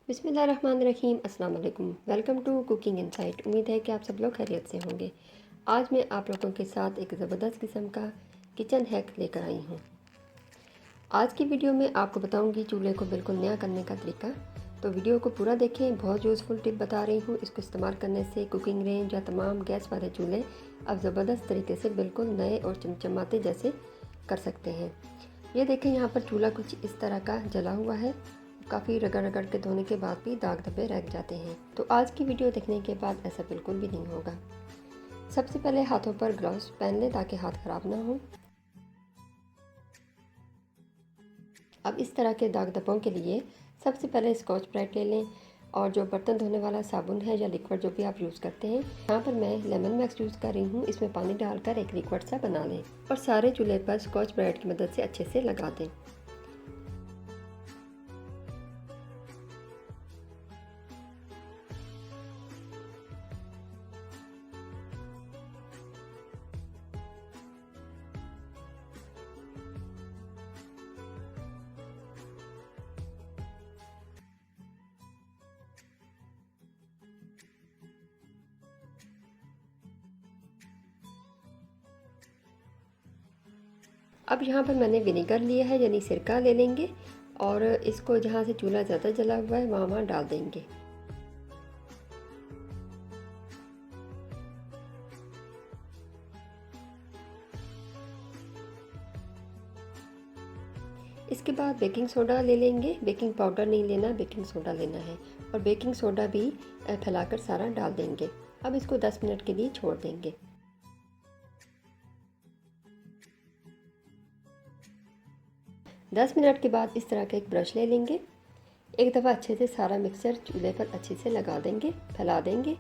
बिस्मिल्लाहिर्रहमानिर्रहीम। अस्सलाम वालेकुम। Welcome to cooking insight. उम्मीद है कि आप सब लोग खैरियत से होंगे। आज मैं आप लोगों के साथ एक ज़बरदस्त किस्म का किचन हैक लेकर आई हूँ। आज की वीडियो में आपको बताऊँगी चूल्हे को बिल्कुल नया करने का तरीका। तो वीडियो को पूरा देखें, बहुत यूज़फुल टिप बता रही हूँ। इसको इस्तेमाल करने से कुकिंग रेंज या तमाम गैस वाले चूल्हे अब ज़बरदस्त तरीके से बिल्कुल नए और चमचमाते जैसे कर सकते हैं। ये देखें, यहाँ पर चूल्हा कुछ इस तरह का जला हुआ है। काफ़ी रगड़ रगड़ के धोने के बाद भी दाग धब्बे रह जाते हैं। तो आज की वीडियो देखने के बाद ऐसा बिल्कुल भी नहीं होगा। सबसे पहले हाथों पर ग्लव्स पहन लें ताकि हाथ खराब ना हो। अब इस तरह के दाग धब्बों के लिए सबसे पहले स्कॉच ब्राइट ले लें और जो बर्तन धोने वाला साबुन है या लिक्विड जो भी आप यूज़ करते हैं, यहाँ पर मैं लेमन मैक्स यूज़ कर रही हूँ। इसमें पानी डालकर एक लिक्विड सा बना लें और सारे चूल्हे पर स्कॉच ब्राइट की मदद से अच्छे से लगा दें। अब यहाँ पर मैंने विनेगर लिया है, यानी सिरका ले लेंगे और इसको जहाँ से चूल्हा ज़्यादा जला हुआ है वहाँ डाल देंगे। इसके बाद बेकिंग सोडा ले लेंगे। बेकिंग पाउडर नहीं लेना, बेकिंग सोडा लेना है और बेकिंग सोडा भी फैलाकर सारा डाल देंगे। अब इसको 10 मिनट के लिए छोड़ देंगे। दस मिनट के बाद इस तरह का एक ब्रश ले लेंगे। एक दफ़ा अच्छे से सारा मिक्सचर चूल्हे पर अच्छे से लगा देंगे, फैला देंगे।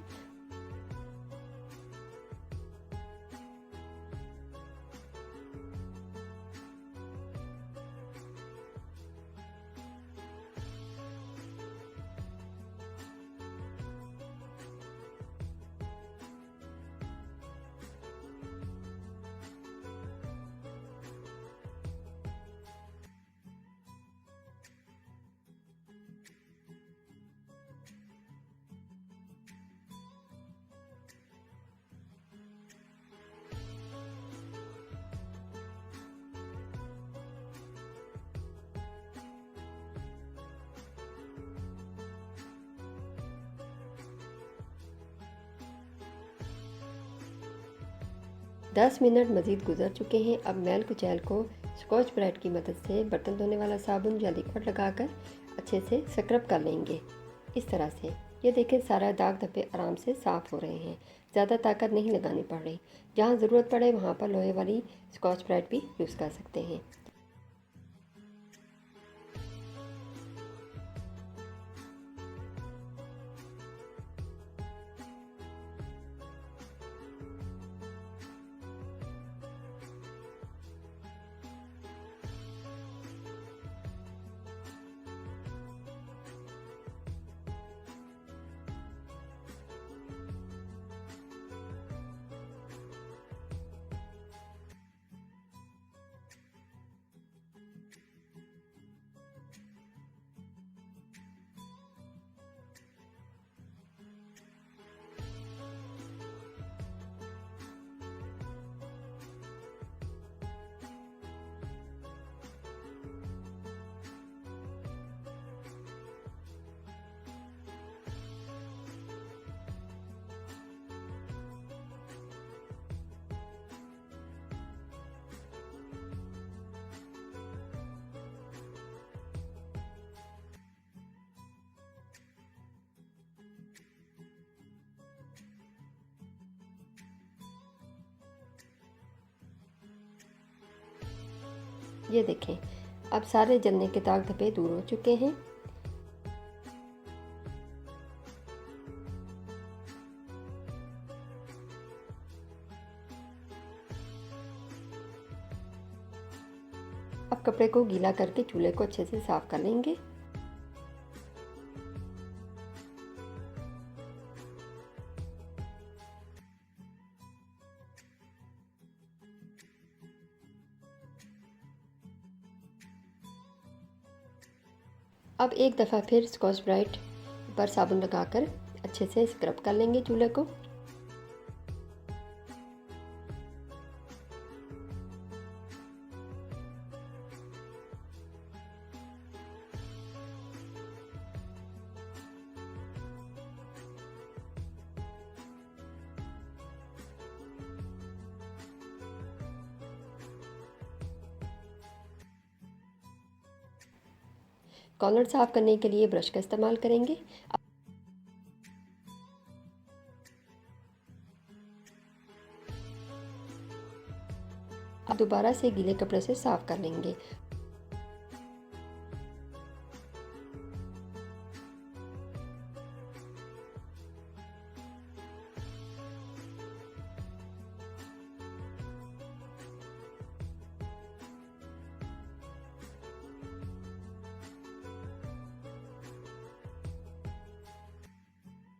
दस मिनट मज़ीद गुजर चुके हैं। अब मैल कुचैल को स्कॉच ब्राइट की मदद से बर्तन धोने वाला साबुन या लिक्विड लगाकर अच्छे से स्क्रब कर लेंगे। इस तरह से ये देखें, सारा दाग धब्बे आराम से साफ़ हो रहे हैं। ज़्यादा ताकत नहीं लगानी पड़ रही। जहाँ ज़रूरत पड़े वहाँ पर लोहे वाली स्कॉच ब्राइट भी यूज़ कर सकते हैं। ये देखें, अब सारे जलने के दाग धब्बे दूर हो चुके हैं। अब कपड़े को गीला करके चूल्हे को अच्छे से साफ कर लेंगे। अब एक दफ़ा फिर स्कॉच ब्राइट पर साबुन लगाकर अच्छे से स्क्रब कर लेंगे चूल्हे को। कॉर्नर साफ करने के लिए ब्रश का इस्तेमाल करेंगे। अब दोबारा से गीले कपड़े से साफ कर लेंगे।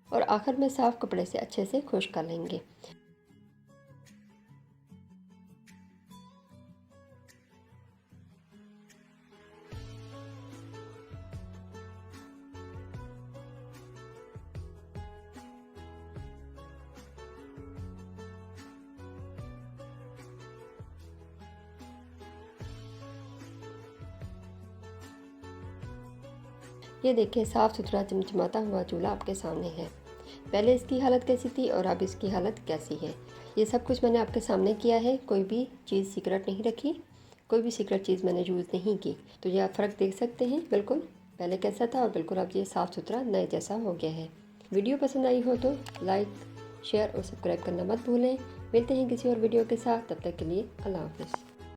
और आखिर में साफ कपड़े से अच्छे से खुश्क कर लेंगे। ये देखिए साफ़ सुथरा चमचमाता हुआ चूल्हा आपके सामने है। पहले इसकी हालत कैसी थी और अब इसकी हालत कैसी है, ये सब कुछ मैंने आपके सामने किया है। कोई भी चीज़ सीक्रेट नहीं रखी, कोई भी सीक्रेट चीज़ मैंने यूज़ नहीं की। तो ये आप फ़र्क देख सकते हैं, बिल्कुल पहले कैसा था और बिल्कुल अब ये साफ़ सुथरा नए जैसा हो गया है। वीडियो पसंद आई हो तो लाइक, शेयर और सब्सक्राइब करना मत भूलें। मिलते हैं किसी और वीडियो के साथ, तब तक के लिए अल्लाह हाफ़िज़।